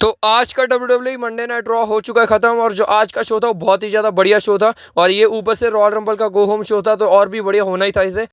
तो आज का WWE मंडे नाइट रॉ हो चुका है खत्म। और जो आज का शो था वो बहुत ही ज़्यादा बढ़िया शो था और ये ऊपर से रॉयल रंबल का गो होम शो था तो और भी बढ़िया होना ही था इसे।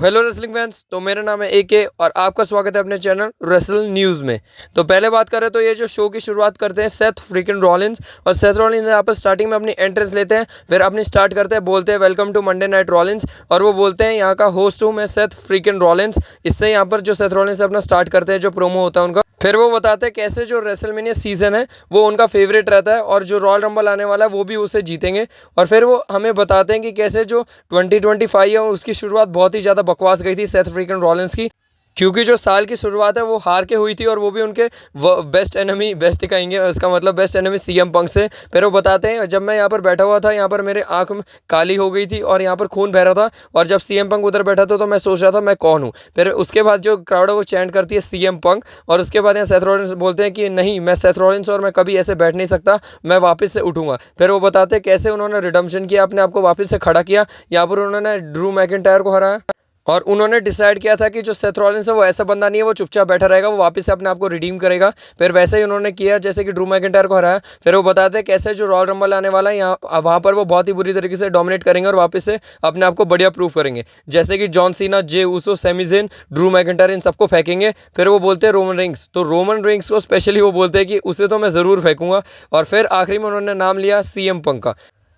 हेलो रेसलिंग फैंस, तो मेरा नाम है AK और आपका स्वागत है अपने चैनल रेसल न्यूज़ में। तो पहले बात करें तो ये जो शो की शुरुआत करते हैं सेथ फ्रीकिन रॉलिंस, और सेथ रॉलिंस यहाँ पर स्टार्टिंग में अपनी एंट्रेंस लेते हैं, फिर अपनी स्टार्ट करते हैं, बोलते हैं welcome to Monday night Rollins, और वो बोलते हैं यहाँ का होस्ट हूँ मैं सेथ फ्रीकिन रॉलिंस। इससे यहाँ पर जो सेथ रॉलिंस अपना स्टार्ट करते हैं, जो प्रोमो होता है उनका, फिर वो बताते हैं कैसे जो रेसलमेनिया सीजन है वो उनका फेवरेट रहता है और जो रॉयल रंबल आने वाला है वो भी उसे जीतेंगे। और फिर वो हमें बताते हैं कि कैसे जो 2025 है उसकी शुरुआत बहुत ही ज़्यादा बकवास गई थी सेथ फ्रीकिन रॉलिंस की, क्योंकि जो साल की शुरुआत है वो हार के हुई थी और वो भी उनके बेस्ट एनिमी, बेस्ट कहेंगे इसका मतलब बेस्ट एनिमी CM पंक से। फिर वो बताते हैं जब मैं यहाँ पर बैठा हुआ था यहाँ पर मेरे आँख में काली हो गई थी और यहाँ पर खून बह रहा था, और जब CM पंक उधर बैठा था तो मैं सोच रहा था मैं कौन हूँ। फिर उसके बाद जो क्राउड है वो चैंट करती है CM पंक, और उसके बाद यहाँ सेथ रॉलिंस बोलते हैं कि नहीं, मैं सेथ रॉलिंस और मैं कभी ऐसे बैठ नहीं सकता, मैं वापस से उठूंगा। फिर वो बताते हैं कैसे उन्होंने रिडम्पशन किया, अपने आप को वापस से खड़ा किया, यहाँ पर उन्होंने ड्रू मैकिंटायर को हराया और उन्होंने डिसाइड किया था कि जो सेथ रॉलिंस है वो ऐसा बंदा नहीं है वो चुपचाप बैठा रहेगा, वो वापस से अपने आप को रिडीम करेगा। फिर वैसे ही उन्होंने किया जैसे कि ड्रू मैकिंटायर को हराया। फिर वो बताते हैं कैसे जो रॉयल रंबल आने वाला है यहाँ वहाँ पर वो बहुत ही बुरी तरीके से डोमिनेट करेंगे और वापस से अपने आप को बढ़िया प्रूव करेंगे, जैसे कि जॉन सीना, जे उसो, सेमी ज़ेन, ड्रू मैकिंटायर, इन सबको फेंकेंगे। फिर वो बोलते हैं रोमन रिंग्स, तो रोमन रिंग्स को स्पेशली वो बोलते हैं कि उसे तो मैं ज़रूर फेंकूंगा। और फिर आखिरी में उन्होंने नाम लिया CM पंक का।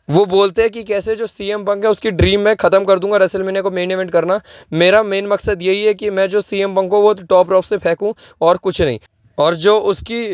वो बोलते हैं कि कैसे जो CM पंक है उसकी ड्रीम मैं ख़त्म कर दूंगा रेसलमेनिया को मेन इवेंट करना। मेरा मेन मकसद यही है कि मैं जो CM पंक को वो टॉप रॉप से फेंकूं और कुछ नहीं, और जो उसकी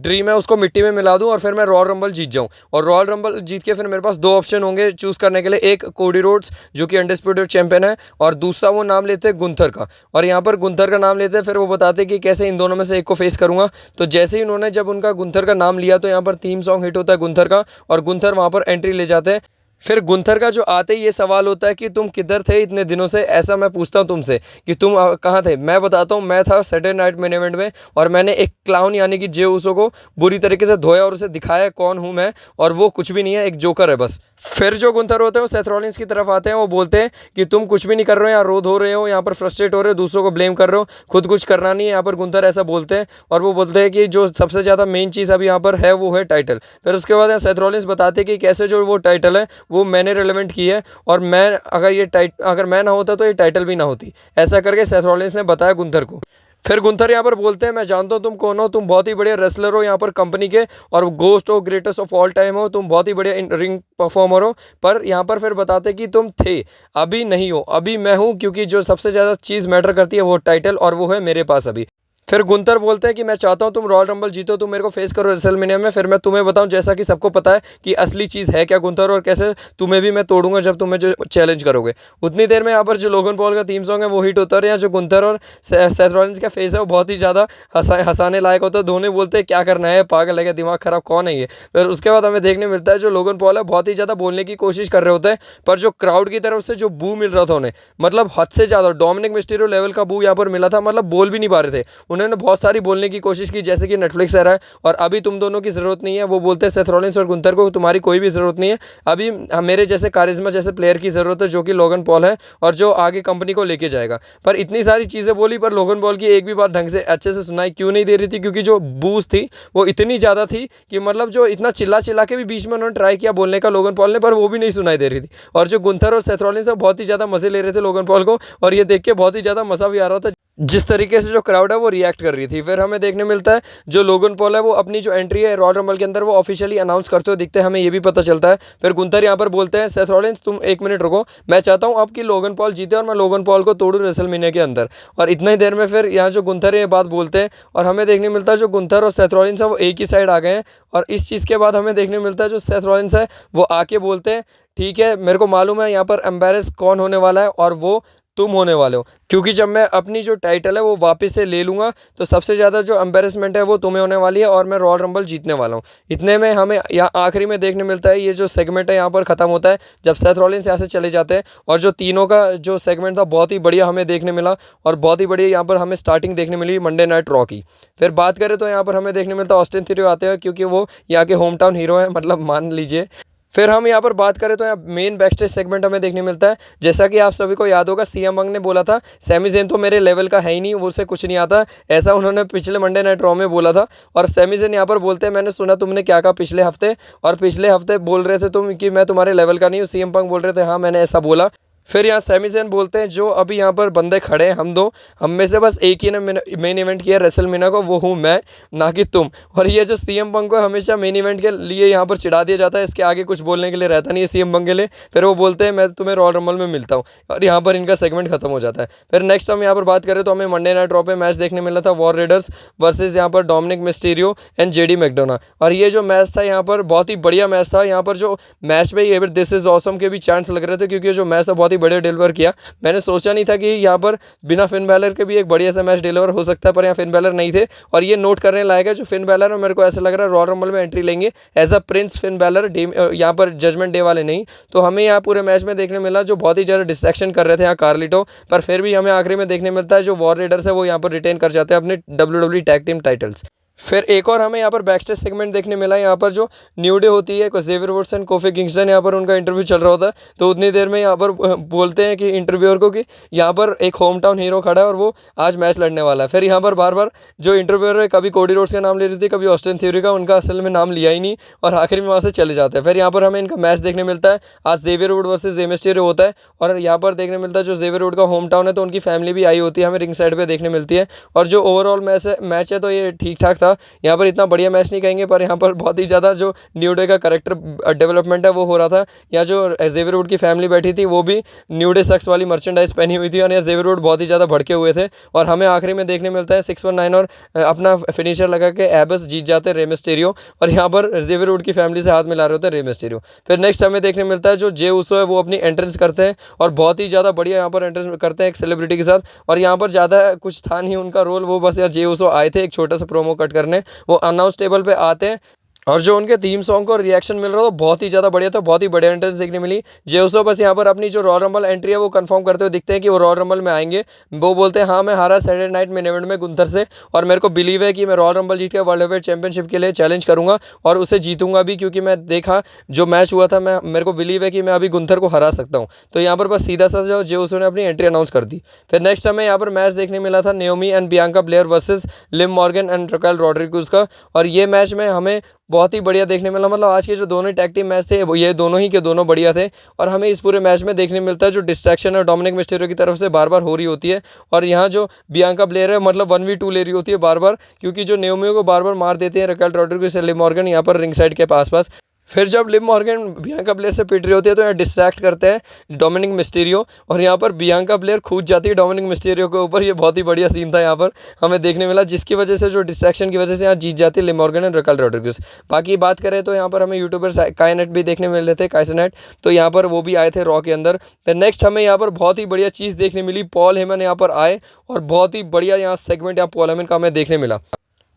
ड्रीम है उसको मिट्टी में मिला दूं और फिर मैं रॉयल रंबल जीत जाऊं। और रॉयल रंबल जीत के फिर मेरे पास दो ऑप्शन होंगे चूज़ करने के लिए, एक कोडी रोड्स जो कि अनडिस्प्यूटेड चैंपियन है, और दूसरा वो नाम लेते हैं गुंथर का। और यहाँ पर गुंथर का नाम लेते हैं, फिर वो बताते हैं कि कैसे इन दोनों में से एक को फेस करूँगा। तो जैसे ही उन्होंने जब उनका गुंथर का नाम लिया तो यहाँ पर थीम सॉन्ग हिट होता है गुंथर का, और गुंथर वहाँ पर एंट्री ले जाते हैं। फिर गुंथर का जो आते ही ये सवाल होता है कि तुम किधर थे इतने दिनों से, ऐसा मैं पूछता हूँ तुमसे कि तुम कहाँ थे। मैं बताता हूँ, मैं था सैटरडे नाइट मेन इवेंट में, और मैंने एक क्लाउन यानी कि जे उसो को बुरी तरीके से धोया और उसे दिखाया कौन हूँ मैं, और वो कुछ भी नहीं है, एक जोकर है बस। फिर जो गुंथर होते हैं वो सेथ रॉलिंस की तरफ आते हैं, वो बोलते हैं कि तुम कुछ भी नहीं कर रहे हो, यहाँ रो धो रहे हो, यहाँ पर फ्रस्ट्रेट हो रहे हो, दूसरों को ब्लेम कर रहे हो, खुद कुछ करना नहीं है। यहाँ पर गुंथर ऐसा बोलते हैं और वो बोलते हैं कि जो सबसे ज़्यादा मेन चीज़ अभी यहाँ पर है वो है टाइटल। फिर उसके बाद यहाँ सेथ रॉलिंस बताते हैं कि कैसे जो वो टाइटल है वो मैंने रिलेवेंट की है, और मैं अगर मैं ना होता तो ये टाइटल भी ना होती, ऐसा करके सेथ रॉलिंस ने बताया गुंथर को। फिर गुंथर यहाँ पर बोलते हैं मैं जानता हूँ तुम कौन हो, तुम बहुत ही बढ़िया रेसलर हो यहाँ पर कंपनी के, और गोस्ट हो, ग्रेटेस्ट ऑफ ऑल टाइम हो, तुम बहुत ही बढ़िया रिंग परफॉर्मर हो। पर यहाँ पर फिर बताते कि तुम थे, अभी नहीं हो, अभी मैं हूँ, क्योंकि जो सबसे ज़्यादा चीज़ मैटर करती है वो टाइटल, और वो है मेरे पास अभी। फिर गुंथर बोलते हैं कि मैं चाहता हूं तुम रॉयल रंबल जीतो, तुम मेरे को फेस करो रेसलमेनिया में, फिर मैं तुम्हें बताऊं जैसा कि सबको पता है कि असली चीज़ है क्या गुंथर, और कैसे तुम्हें भी मैं तोड़ूंगा जब तुम्हें जो चैलेंज करोगे। उतनी देर में यहाँ पर जो लोगन पॉल का थीम सॉन्ग है वो हिट होता है, यहाँ जो गुंथर और सेथ रॉलिंस का फेस है वो बहुत ही ज़्यादा हंसाने लायक होता है। दोनों बोलते हैं क्या करना है, पागल है क्या, दिमाग खराब, कौन है ये। फिर उसके बाद हमें देखने मिलता है जो लोगन पॉल है बहुत ही ज़्यादा बोलने की कोशिश कर रहे होते हैं, पर जो क्राउड की तरफ से जो बू मिल रहा था उन्हें, मतलब हद से ज़्यादा डोमिनिक मिस्टीरियो लेवल का बू यहाँ पर मिला था, मतलब बोल भी नहीं पा रहे थे। उन्होंने बहुत सारी बोलने की कोशिश की जैसे कि नेटफ्लिक्स आ रहा है और अभी तुम दोनों की ज़रूरत नहीं है। वो बोलते हैं सेथ रॉलिंस और गुंथर को तुम्हारी कोई भी ज़रूरत नहीं है, अभी मेरे जैसे कारिज्मा जैसे प्लेयर की ज़रूरत है जो कि लोगन पॉल है, और जो आगे कंपनी को लेके जाएगा। पर इतनी सारी चीज़ें बोली पर लोगन पॉल की एक भी बात ढंग से अच्छे से सुनाई क्यों नहीं दे रही थी, क्योंकि जो बूज थी वो इतनी ज़्यादा थी कि मतलब जो इतना चिल्ला चिल्ला के भी बीच में उन्होंने ट्राई किया बोलने का लोगन पॉल ने, पर वो भी नहीं सुनाई दे रही थी। और जो गुंथर और सेथ रॉलिंस बहुत ही ज़्यादा मज़े ले रहे थे लोगन पॉल को, और ये देख के बहुत ही ज़्यादा मज़ा भी आ रहा था जिस तरीके से जो क्राउड है वो रिएक्ट कर रही थी। फिर हमें देखने मिलता है जो लोगन पॉल है वो अपनी जो एंट्री है रॉयल रंबल के अंदर वो ऑफिशियली अनाउंस करते हुए दिखते हैं, हमें ये भी पता चलता है। फिर गुंथर यहाँ पर बोलते हैं सेथ रॉलिंस तुम एक मिनट रुको, मैं चाहता हूँ अब कि लोगन पॉल जीते और मैं लोगन पॉल को तोड़ूं रेसलमेनिया के अंदर। और इतना ही देर में फिर यहाँ जो गुंथर है ये बात बोलते हैं, और हमें देखने मिलता है जो गुंथर और सेथ रॉलिंस है वो एक ही साइड आ गए हैं। और इस चीज़ के बाद हमें देखने मिलता है जो सेथ रॉलिंस है वो आके बोलते हैं ठीक है मेरे को मालूम है यहाँ पर एम्बेरस कौन होने वाला है, और वो तुम होने वाले हो, क्योंकि जब मैं अपनी जो टाइटल है वो वापस से ले लूँगा तो सबसे ज़्यादा जो एम्बेरसमेंट है वो तुम्हें होने वाली है, और मैं रॉयल रंबल जीतने वाला हूँ। इतने में हमें यहाँ आखिरी में देखने मिलता है ये जो सेगमेंट है यहाँ पर ख़त्म होता है जब सेथ रॉलिंस यहाँ से चले जाते हैं, और जो तीनों का जो सेगमेंट था बहुत ही बढ़िया हमें देखने मिला, और बहुत ही बढ़िया यहाँ पर हमें स्टार्टिंग देखने मिली मंडे नाइट रॉ की। फिर बात करें तो यहाँ पर हमें देखने मिलता है ऑस्टिन थ्योरी आते हैं, क्योंकि वो यहाँ के होम टाउन हीरो हैं, मतलब मान लीजिए। फिर हम यहाँ पर बात करें तो यहाँ मेन बैकस्टेज सेगमेंट हमें देखने मिलता है। जैसा कि आप सभी को याद होगा, सीएम पंक ने बोला था सैमी ज़ेन तो मेरे लेवल का है ही नहीं, वो उससे कुछ नहीं आता, ऐसा उन्होंने पिछले मंडे नाइट रॉ में बोला था। और सैमी ज़ेन यहाँ पर बोलते हैं, मैंने सुना तुमने क्या कहा पिछले हफ्ते, और पिछले हफ्ते बोल रहे थे तुम कि मैं तुम्हारे लेवल का नहीं हूँ। सीएम पंक बोल रहे थे हाँ मैंने ऐसा बोला। फिर यहाँ सैमी ज़ेन बोलते हैं जो अभी यहाँ पर बंदे खड़े हैं हम दो, हम में से बस एक ही ने मेन इवेंट किया रेसलमेनिया को, वो हूँ मैं, ना कि तुम। और ये जो सीएम पंक को हमेशा मेन इवेंट के लिए यहाँ पर चिढ़ा दिया जाता है, इसके आगे कुछ बोलने के लिए रहता नहीं है सीएम पंक के लिए। फिर वो बोलते हैं मैं तुम्हें रॉयल रंबल में मिलता हूँ, और यहाँ पर इनका सेगमेंट खत्म हो जाता है। फिर नेक्स्ट हम यहाँ पर बात करें तो हमें मंडे नाइट रॉ पे मैच देखने मिला था, वॉर रेडर्स वर्सेज यहाँ पर Dominik Mysterio and JD McDonagh. और ये जो मैच था यहाँ पर बहुत ही बढ़िया मैच था। यहाँ पर जो मैच में ये दिस इज ऑसम के भी चांस लग रहे थे, क्योंकि जो मैच था बहुत ही बढ़िया डिलीवर किया। मैंने सोचा नहीं था कि यहाँ पर बिना फिन बैलर के भी एक बढ़िया सा मैच डिलीवर हो सकता है, पर यहाँ फिन बैलर नहीं थे। और ये नोट करने लायक है, जो फिन बैलर है मेरे को ऐसा लग रहा है रॉयल रंबल में एंट्री लेंगे as a Prince Finn Balor, यहाँ पर जजमेंट डे वाले नहीं। तो हमें यहाँ पूरे मैच में देखने मिला जो बहुत ही ज़्यादा डिस्ट्रैक्शन कर रहे थे यहाँ कार्लिटो, पर फिर भी हमें आखिरी में देखने मिलता है जो वॉर रेडर्स है वो यहाँ पर रिटेन कर जाते हैं अपने WWE टैग टीम टाइटल्स। फिर एक और हमें यहाँ पर बैकस्टेज सेगमेंट देखने मिला, यहाँ पर जो न्यू डे होती है, Xavier Woods and Kofi Kingston, यहाँ पर उनका इंटरव्यू चल रहा होता है। तो उतनी देर में यहाँ पर बोलते हैं कि इंटरव्यूअर को कि यहाँ पर एक होम टाउन हीरो खड़ा है और वो आज मैच लड़ने वाला है। फिर यहाँ पर बार बार जो इंटरव्यूअर है कभी कोडी रोड्स का नाम ले रही थी, कभी ऑस्टिन थ्योरी का, उनका असल में नाम लिया ही नहीं, और आखिर में वहाँ से चले जाते हैं। फिर यहाँ पर हमें इनका मैच देखने मिलता है, आज Xavier would versus J Mysterio होता है। और यहाँ पर देखने मिलता है जो ज़ेवियर वुड का होम टाउन है तो उनकी फैमिली भी आई होती है, हमें रिंग साइड पर देखने मिलती है। और जो ओवरऑल मैच है तो ये ठीक ठाक था, यहाँ पर इतना बढ़िया मैच नहीं कहेंगे, पर यहाँ पर बहुत ही ज़्यादा जो न्यू डे का कैरेक्टर डेवलपमेंट है वो हो रहा था। यहाँ जो ज़ेवियर वुड की फैमिली बैठी थी वो भी न्यू डे सक्स वाली मर्चेंडाइज पहनी हुई थी, और यहाँ ज़ेवियर वुड बहुत ही ज़्यादा भड़के हुए थे। और हमें आखिरी में देखने मिलता है 619 और अपना फिनिशर लगा के एबस जीत जाते हैं रे मिस्टीरियो, और यहाँ पर ज़ेवियर वुड की फैमिली से हाथ मिला रहे होते हैं रे मिस्टीरियो। फिर नेक्स्ट हमें देखने मिलता है जो जे उसो है वो अपनी एंट्रेंस करते हैं, और बहुत ही ज़्यादा बढ़िया यहाँ पर एंट्रेंस करते हैं एक सेलिब्रिटी के साथ। और यहाँ पर ज़्यादा कुछ था नहीं उनका रोल, वो बस यहाँ जे उसो आए थे एक छोटा सा प्रोमो कट करने, वो अनाउंस टेबल पे आते हैं, और जो उनके थीम सॉन्ग को रिएक्शन मिल रहा था बहुत ही ज़्यादा बढ़िया था, बहुत ही बढ़िया एंट्रेंस देखने मिली। जे उसो बस यहाँ पर अपनी जो रॉयल रंबल एंट्री है वो कंफर्म करते हुए दिखते हैं कि वो रॉयल रंबल में आएंगे। वो बोलते हैं हाँ मैं हारा सैटरडे नाइट मेन इवेंट में गुंथर से, और मेरे को बिलीव है कि मैं रॉयल रंबल जीत के वर्ल्ड हेवीवेट चैंपियनशिप के लिए चैलेंज करूँगा और उसे जीतूंगा भी, क्योंकि मैं देखा जो मैच हुआ था, मेरे को बिलीव है कि मैं अभी गुंथर को हरा सकता हूँ। तो यहाँ पर बस सीधा सा जो जे उसो ने अपनी एंट्री अनाउंस कर दी। फिर नेक्स्ट हमें यहाँ पर मैच देखने मिला था Naomi and Bianca Blair versus Liv Morgan and Raquel Rodriguez का, और ये मैच में हमें बहुत ही बढ़िया देखने मिला। मतलब आज के जो दोनों टैग टीम मैच थे ये दोनों ही के दोनों बढ़िया थे, और हमें इस पूरे मैच में देखने मिलता है जो डिस्ट्रैक्शन है डोमिनिक मिस्टीरियो की तरफ से बार बार हो रही होती है, और यहाँ जो बियांका ब्लेयर है मतलब 1v2 ले रही होती है बार बार, क्योंकि जो नेओमी को बार बार मार देते हैं रकेल रॉड्रिगेज से लिव मॉर्गन यहाँ पर रिंग साइड के पास। फिर जब लिव मॉर्गन बियांका ब्लेयर से पिट रही होती है तो यहाँ डिस्ट्रैक्ट करते हैं डोमिनिक मिस्टीरियो, और यहाँ पर बियांका ब्लेयर कूद जाती है डोमिनिक मिस्टीरियो के ऊपर। ये बहुत ही बढ़िया सीन था यहाँ पर हमें देखने मिला, जिसकी वजह से जो डिस्ट्रैक्शन की वजह से यहाँ जीत जाती है Liv Morgan and Raquel Rodriguez. बाकी बात करें तो यहाँ पर हमें यूट्यूबर काइनेट भी देखने मिल रहे थे, काइसनेट, तो यहाँ पर वो भी आए थे रॉ के अंदर। फिर नेक्स्ट हमें यहाँ पर बहुत ही बढ़िया चीज़ देखने मिली, पॉल हेमन यहाँ पर आए, और बहुत ही बढ़िया यहाँ सेगमेंट यहाँ पॉल हेमन का हमें देखने मिला।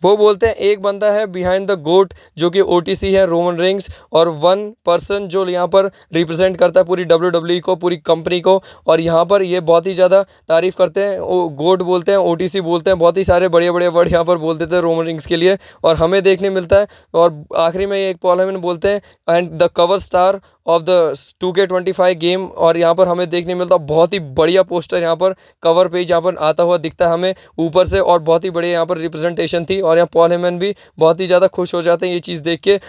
वो बोलते हैं एक बंदा है बिहाइंड द गोट जो कि ओटीसी है रोमन रिंग्स, और वन पर्सन जो यहाँ पर रिप्रेजेंट करता है पूरी WWE को, पूरी कंपनी को, और यहाँ पर ये बहुत ही ज़्यादा तारीफ़ करते हैं। वो गोट बोलते हैं, ओटीसी बोलते हैं, बहुत ही सारे बड़े बड़े वर्ड यहाँ पर बोल देते हैं रोमन रिंग्स के लिए, और हमें देखने मिलता है। और आखिरी में एक पॉल हेमन बोलते हैं and the cover star of the 2K25 game, और यहाँ पर हमें देखने मिलता है बहुत ही बढ़िया पोस्टर यहाँ पर कवर पेज यहाँ पर आता हुआ दिखता है हमें ऊपर से, और बहुत ही बढ़िया यहाँ पर रिप्रेजेंटेशन थी, और यहाँ पॉल हेमन भी बहुत ही ज़्यादा खुश हो जाते हैं ये चीज़ देख के।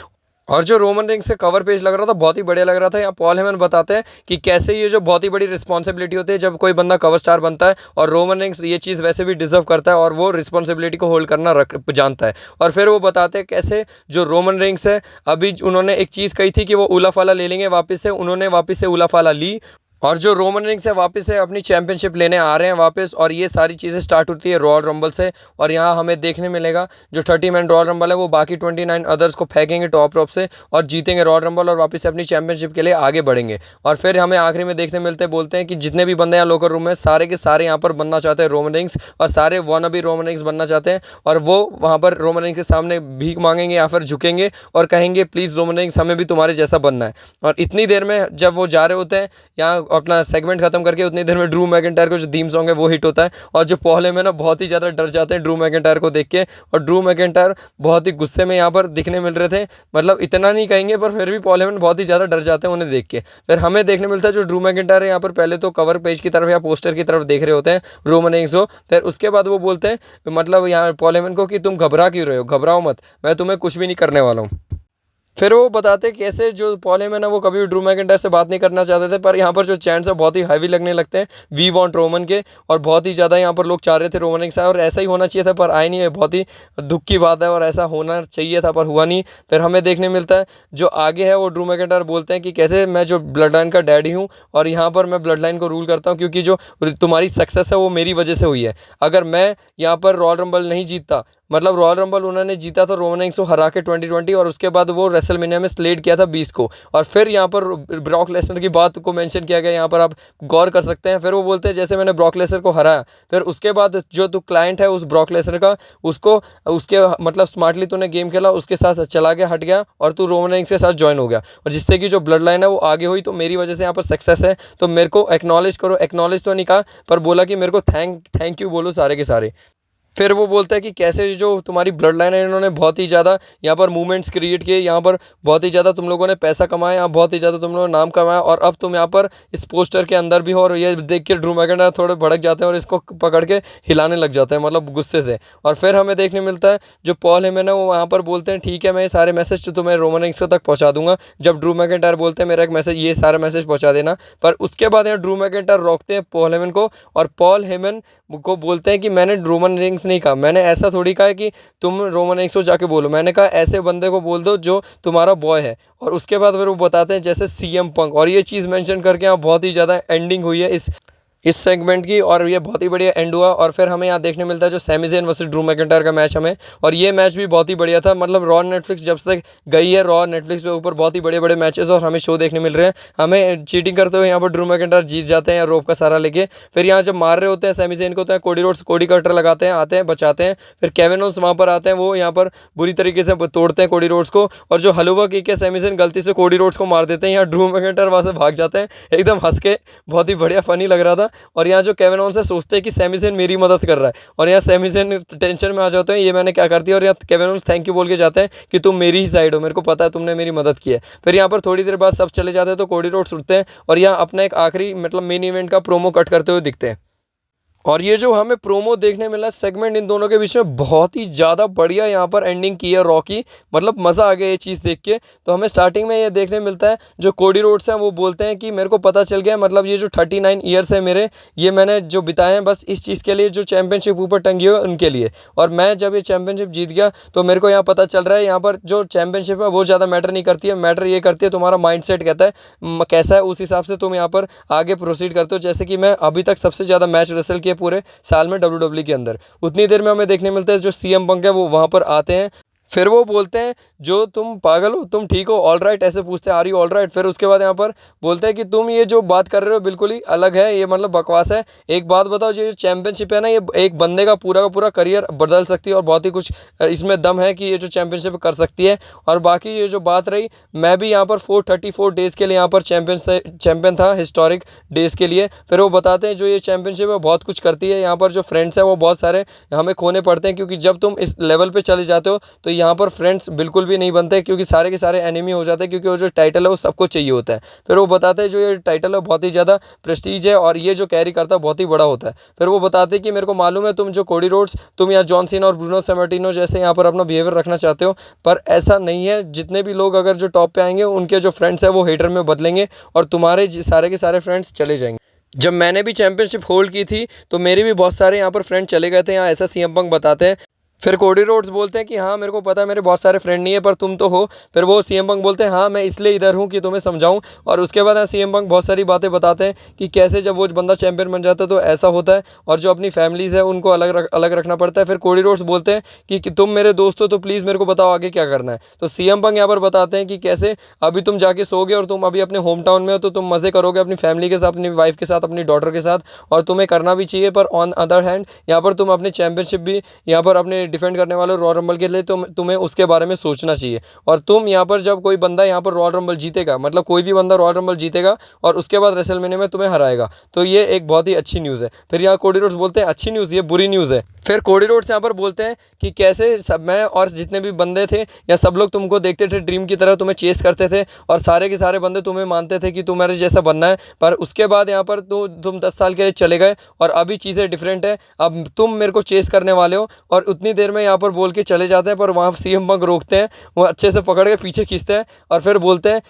और जो रोमन रिंग्स से कवर पेज लग रहा था बहुत ही बढ़िया लग रहा था। यहाँ पॉल हेमन बताते हैं कि कैसे ये जो बहुत ही बड़ी रिस्पॉन्सिबिलिटी होती है जब कोई बंदा कवर स्टार बनता है, और रोमन रिंग्स ये चीज़ वैसे भी डिजर्व करता है और वो रिस्पॉन्सिबिलिटी को होल्ड करना जानता है। और फिर वो बताते हैं कैसे जो रोमन रिंग्स है अभी उन्होंने एक चीज़ कही थी कि वो उला फाला ले लेंगे वापस से, उन्होंने वापस से उला फाला ली, और जो रोमन रिंग्स है वापस से अपनी चैंपियनशिप लेने आ रहे हैं वापस, और ये सारी चीज़ें स्टार्ट होती है रॉयल रंबल से। और यहाँ हमें देखने मिलेगा जो 30 मैन रॉयल रंबल है वो बाकी 29 अदर्स को फेंकेंगे टॉप रॉप से और जीतेंगे रॉयल रंबल, और वापस से अपनी चैंपियनशिप के लिए आगे बढ़ेंगे। और फिर हमें आखिरी में देखने मिलते बोलते हैं कि जितने भी बंदे यहाँ लोकर रूम में सारे के सारे यहाँ पर बनना चाहते हैं रोमन रिंग्स, और सारे वानाबी रोमन रिंग्स बनना चाहते हैं, और वो वहाँ पर रोमन रिंग्स के सामने भीख मांगेंगे या फिर झुकेंगे और कहेंगे प्लीज़ रोमन रिंग्स हमें भी तुम्हारे जैसा बनना है। और इतनी देर में जब वो जा रहे होते हैं यहाँ अपना सेगमेंट खत्म करके उतनी देर में ड्रू मैकिंटायर का जो थीम सॉन्ग है वो हिट होता है। और जो पॉल हेमन है बहुत ही ज़्यादा डर जाते हैं ड्रू मैकिंटायर को देख के, और ड्रू मैकिंटायर बहुत ही गुस्से में यहाँ पर दिखने मिल रहे थे। मतलब इतना नहीं कहेंगे पर फिर भी पॉल हेमन बहुत ही ज़्यादा डर जाते हैं उन्हें देख के। फिर हमें देखने मिलता है जो ड्रू मैकिंटायर है यहाँ पर पहले तो कवर पेज की तरफ या पोस्टर की तरफ देख रहे होते हैं रोमन रेंस को। फिर उसके बाद वो बोलते हैं मतलब यहाँ पॉल हेमन को कि तुम घबरा क्यों रहे हो, घबराओ मत, मैं तुम्हें कुछ भी नहीं करने वाला हूँ। फिर वो बताते कैसे जो पॉल हेमन है वो कभी ड्रू मैकिंटायर से बात नहीं करना चाहते थे, पर यहाँ पर जो चैंट्स है बहुत ही हैवी लगने लगते हैं वी वांट रोमन के, और बहुत ही ज़्यादा यहाँ पर लोग चाह रहे थे रोमन रेंस आए और ऐसा ही होना चाहिए था पर आए नहीं है। बहुत ही दुख की बात है और ऐसा होना चाहिए था पर हुआ नहीं। फिर हमें देखने मिलता है जो आगे है वो ड्रू मैकिंटायर बोलते हैं कि कैसे मैं जो ब्लड लाइन का डैडी हूँ और यहाँ पर मैं ब्लड लाइन को रूल करता हूँ, क्योंकि जो तुम्हारी सक्सेस है वो मेरी वजह से हुई है। अगर मैं यहाँ पर रॉयल रंबल नहीं जीतता, मतलब रॉयल रंबल उन्होंने जीता था रोमन रेंस को हरा के 2020, और उसके बाद वो रेसलमेनिया में स्लेड किया था 20 को, और फिर यहाँ पर ब्रॉक लेसनर की बात को मेंशन किया गया, यहाँ पर आप गौर कर सकते हैं। फिर वो बोलते हैं जैसे मैंने ब्रॉक लेसनर को हराया, फिर उसके बाद जो तू क्लाइंट है उस ब्रॉक लेसनर का, उसको उसके मतलब स्मार्टली तूने गेम खेला, उसके साथ चला गया, हट गया और तू रोमन रेंस के साथ ज्वाइन हो गया, और जिससे कि जो ब्लड लाइन है वो आगे हुई, तो मेरी वजह से यहाँ पर सक्सेस है, तो मेरे को एक्नॉलेज करो। एक्नॉलेज तो नहीं कहा पर बोला कि मेरे को थैंक यू बोलो सारे के सारे। फिर वो बोलता है कि कैसे जो तुम्हारी ब्लड लाइन है इन्होंने बहुत ही ज़्यादा यहाँ पर मूवमेंट्स क्रिएट किए, यहाँ पर बहुत ही ज़्यादा तुम लोगों ने पैसा कमाया, यहाँ बहुत ही ज़्यादा तुम लोगों ने नाम कमाया, और अब तुम यहाँ पर इस पोस्टर के अंदर भी हो। और ये देख के ड्रू मैकिंटायर थोड़े भड़क जाते हैं और इसको पकड़ के हिलाने लग जाते हैं, मतलब गुस्से से। और फिर हमें देखने मिलता है जो पॉल हेमन है वो वहाँ पर बोलते हैं ठीक है मैं ये सारे मैसेज तो तुम्हें रोमन रेंस तक पहुँचा दूंगा। जब ड्रू मैकिंटायर बोलते हैं मेरा एक मैसेज, ये सारा मैसेज पहुँचा देना, पर उसके बाद यहाँ ड्रू मैकिंटायर रोकते हैं पॉल हेमन को, और पॉल हेमन को बोलते हैं कि मैंने रोमन रेंस नहीं कहा, मैंने ऐसा थोड़ी कहा है कि तुम रोमन रेंस को जाके बोलो, मैंने कहा ऐसे बंदे को बोल दो जो तुम्हारा बॉय है। और उसके बाद फिर वो बताते हैं जैसे सीएम पंक, और ये चीज़ मेंशन करके यहाँ बहुत ही ज़्यादा एंडिंग हुई है इस सेगमेंट की, और ये बहुत ही बढ़िया एंड हुआ। और फिर हमें यहाँ देखने मिलता है जो Sami Zayn versus Drew McIntyre का मैच हमें, और ये मैच भी बहुत ही बढ़िया था। मतलब रॉ नेटफ्लिक्स जब तक गई है, रॉ नेटफ्लिक्स पे ऊपर बहुत ही बड़े बड़े मैचेस और हमें शो देखने मिल रहे हैं। हमें चीटिंग करते हुए यहाँ पर ड्रू मैकिंटायर जीत जाते हैं रोप का सहारा लेके। फिर यहाँ जब मार रहे होते हैं सैमी ज़ेन को, तो कोडी रोड्स कोडी कटर लगाते हैं, आते हैं बचाते हैं। फिर केविन ओन्स वहाँ पर आते हैं, वो यहाँ पर बुरी तरीके से तोड़ते हैं कोडी रोड्स को, और जो हलवा किक है सैमी ज़ेन गलती से कोडी रोड्स को मार देते हैं। यहाँ ड्रू मैकिंटायर वहाँ से भाग जाते हैं एकदम हंस के, बहुत ही बढ़िया फनी लग रहा था। और यहाँ जो केविन ओन्स से सोचते हैं कि सैमी ज़ेन मेरी मदद कर रहा है, और यहाँ सैमी ज़ेन टेंशन में आ जाते हैं ये मैंने क्या कर दिया, और यहाँ केविन ओन्स थैंक यू बोल के जाते हैं कि तुम मेरी ही साइड हो, मेरे को पता है तुमने मेरी मदद की है। फिर यहाँ पर थोड़ी देर बाद सब चले जाते हैं तो कोडी रोड्स उठते हैं और यहाँ अपना एक आखिरी मतलब मेन इवेंट का प्रोमो कट करते हुए दिखते हैं। और ये जो हमें प्रोमो देखने मिला सेगमेंट इन दोनों के बीच में बहुत ही ज़्यादा बढ़िया यहाँ पर एंडिंग की है रॉ की, मतलब मज़ा आ गया ये चीज़ देख के। तो हमें स्टार्टिंग में ये देखने मिलता है जो कोडी रोड्स हैं वो बोलते हैं कि मेरे को पता चल गया, मतलब ये जो 39 ईयर्स है मेरे, ये मैंने जो बिताए हैं बस इस चीज़ के लिए जो चैंपियनशिप ऊपर टंगी हुई है उनके लिए, और मैं जब ये चैंपियनशिप जीत गया तो मेरे को यहाँ पता चल रहा है यहाँ पर जो चैंपियनशिप है वो ज़्यादा मैटर नहीं करती है, मैटर ये करती है तुम्हारा माइंड सेट कहता है कैसा है, उस हिसाब से तुम यहाँ पर आगे प्रोसीड करते हो। जैसे कि मैं अभी तक सबसे ज़्यादा मैच रेसल किए पूरे साल में WWE के अंदर, उतनी देर में हमें देखने मिलता है जो सीएम पंक है वो वहाँ पर आते हैं। फिर वो बोलते हैं जो तुम पागल हो, तुम ठीक हो, ऑल राइट, ऐसे पूछते हैं आर यू ऑल राइट। फिर उसके बाद यहाँ पर बोलते हैं कि तुम ये जो बात कर रहे हो बिल्कुल ही अलग है, ये मतलब बकवास है। एक बात बताओ, जो चैंपियनशिप है ना ये एक बंदे का पूरा करियर बदल सकती है, और बहुत ही कुछ इसमें दम है कि ये जो चैंपियनशिप कर सकती है। और बाकी ये जो बात रही, मैं भी यहाँ पर 434 डेज़ के लिए यहाँ पर चैंपियन था, हिस्टोरिक डेज़ के लिए। फिर वो बताते हैं जो ये चैंपियनशिप है बहुत कुछ करती है, यहाँ पर जो फ्रेंड्स हैं वो बहुत सारे हमें खोने पड़ते हैं, क्योंकि जब तुम इस लेवल पर चले जाते हो तो यहाँ पर फ्रेंड्स बिल्कुल भी नहीं बनते, क्योंकि सारे के सारे एनिमी हो जाते हैं, क्योंकि वो जो टाइटल है वो सबको चाहिए होता है। फिर वो बताते हैं जो ये टाइटल है बहुत ही ज़्यादा प्रेस्टीज है, और ये जो कैरी करता है बहुत ही बड़ा होता है। फिर वो बताते हैं कि मेरे को मालूम है तुम जो कोडी रोड्स, तुम यहाँ जॉन सीना और ब्रूनो सैमर्टिनो जैसे यहाँ पर अपना बिहेवियर रखना चाहते हो, पर ऐसा नहीं है। जितने भी लोग अगर जो टॉप पे आएंगे उनके जो फ्रेंड्स हैं वो हेटर में बदलेंगे, और तुम्हारे सारे के सारे फ्रेंड्स चले जाएंगे। जब मैंने भी चैंपियनशिप होल्ड की थी तो मेरे भी बहुत सारे यहाँ पर फ्रेंड चले गए थे, यहाँ ऐसा सीएम पंक बताते हैं। फिर कोडी रोड्स बोलते हैं कि हाँ मेरे को पता है मेरे बहुत सारे फ्रेंड नहीं है पर तुम तो हो। फिर वो सीएम पंक बोलते हैं हाँ मैं इसलिए इधर हूँ कि तुम्हें समझाऊँ। और उसके बाद सीएम पंक बहुत सारी बातें बताते हैं कि कैसे जब वो बंदा चैंपियन बन जाता है तो ऐसा होता है, और जो अपनी फैमिलीज़ है उनको अलग रखना पड़ता है। फिर कोडी रोड्स बोलते हैं कि तुम मेरे दोस्त हो तो प्लीज़ मेरे को बताओ आगे क्या करना है। तो सीएम पंक यहाँ पर बताते हैं कि कैसे अभी तुम जाके सोगे और तुम अभी अपने होम टाउन में हो, तो तुम मज़े करोगे अपनी फैमिली के साथ, अपनी वाइफ के साथ, अपनी डॉटर के साथ, और तुम्हें करना भी चाहिए। पर ऑन अदर हैंड यहाँ पर तुम अपनी चैंपियनशिप भी यहाँ पर अपने डिफेंड करने वाले हो रॉयल रंबल के लिए, तो तुम्हें उसके बारे में सोचना चाहिए। और तुम यहाँ पर जब कोई बंदा यहाँ पर रॉयल रंबल जीतेगा, मतलब कोई भी बंदा रॉयल रंबल जीतेगा और उसके बाद रेसलमेनिया में तुम्हें हराएगा, तो ये एक बहुत ही अच्छी न्यूज़ है। फिर यहाँ कोडी रोड्स बोलते हैं अच्छी न्यूज़, ये बुरी न्यूज़ है। फिर कोडी रोड्स यहाँ पर बोलते हैं कि कैसे सब मैं और जितने भी बंदे थे या सब लोग तुमको देखते थे ड्रीम की तरह, तुम्हें चेस करते थे और सारे के सारे बंदे तुम्हें मानते थे कि तुम्हारे जैसा बनना है, पर उसके बाद यहाँ पर तुम 10 साल के लिए चले गए और अभी चीज़ें डिफरेंट है। अब तुम मेरे को चेस करने वाले हो और उतनी देर में यहाँ पर बोल के चले जाते हैं, पर वहाँ सीएम पंक रोकते हैं, वो अच्छे से पकड़ के पीछे खींचते हैं और फिर बोलते हैं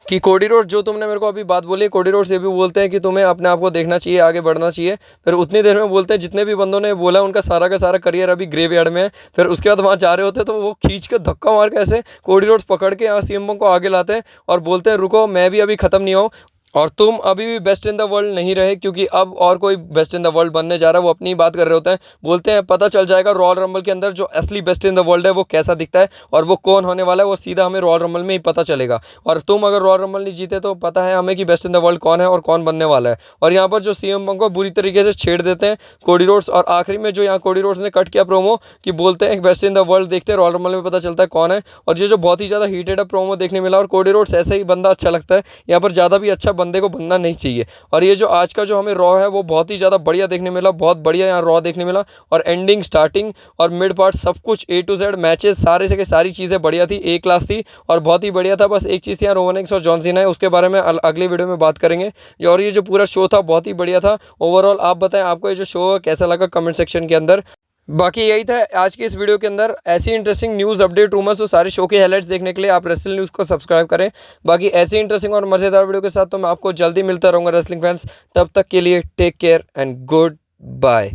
कि कोडी रोड्स, जो तुमने मेरे को अभी बात बोली, कोडी रोड्स ये भी बोलते हैं कि तुम्हें अपने आप को देखना चाहिए, आगे बढ़ना चाहिए। फिर उतनी देर में बोलते हैं जितने भी बंदों ने बोला उनका सारा का सारा करियर अभी ग्रेवयार्ड में है। फिर उसके बाद वहाँ जा रहे होते हैं तो वो खींच के धक्का मार के ऐसे कोडी रोड्स पकड़ के यहाँ सीएम पंक को आगे लाते हैं और बोलते हैं रुको, मैं भी अभी ख़त्म नहीं हूँ और तुम अभी भी बेस्ट इन द वर्ल्ड नहीं रहे, क्योंकि अब और कोई बेस्ट इन द वर्ल्ड बनने जा रहा है। वो अपनी बात कर रहे होते हैं, बोलते हैं पता चल जाएगा रॉयल रंबल के अंदर जो असली बेस्ट इन द वर्ल्ड है वो कैसा दिखता है और वो कौन होने वाला है, वो सीधा हमें रॉयल रंबल में ही पता चलेगा। और तुम अगर रॉयल रंबल नहीं जीते तो पता है हमें कि बेस्ट इन द वर्ल्ड कौन है और कौन बनने वाला है। और यहाँ पर जो सीएम पंक को बुरी तरीके से छेड़ देते हैं कोडी रोड्स, और आखिरी में जो यहाँ कोडी रोड्स ने कट किया प्रोमो कि बोलते हैं बेस्ट इन द वर्ल्ड देखते हैं, रॉयल रंबल में पता चलता है कौन है। और ये जो बहुत ही ज़्यादा हीटेड प्रोमो देखने मिला, और कोडी रोड्स ऐसे ही बंदा अच्छा लगता है, यहाँ पर ज़्यादा भी अच्छा बंदे को बनना नहीं चाहिए। और ये जो आज का जो हमें रॉ है वो बहुत ही ज़्यादा बढ़िया देखने मिला, बहुत बढ़िया यहाँ रॉ देखने मिला। और एंडिंग, स्टार्टिंग और मिड पार्ट सब कुछ A to Z मैचेस सारे से सारी चीज़ें बढ़िया थी, A क्लास थी और बहुत ही बढ़िया था। बस एक चीज़ थी यहाँ रोमन रेंस और जॉन सीना है, उसके बारे में अगले वीडियो में बात करेंगे। और ये जो पूरा शो था बहुत ही बढ़िया था ओवरऑल। आप बताएं आपको ये जो शो कैसा लगा कमेंट सेक्शन के अंदर। बाकी यही था आज की इस वीडियो के अंदर। ऐसी इंटरेस्टिंग न्यूज़, अपडेट, रूमर्स तो सारे शो के हाइलाइट्स देखने के लिए आप रेसलिंग न्यूज़ को सब्सक्राइब करें। बाकी ऐसी इंटरेस्टिंग और मज़ेदार वीडियो के साथ तो मैं आपको जल्दी मिलता रहूँगा रेसलिंग फैंस। तब तक के लिए take care and good bye.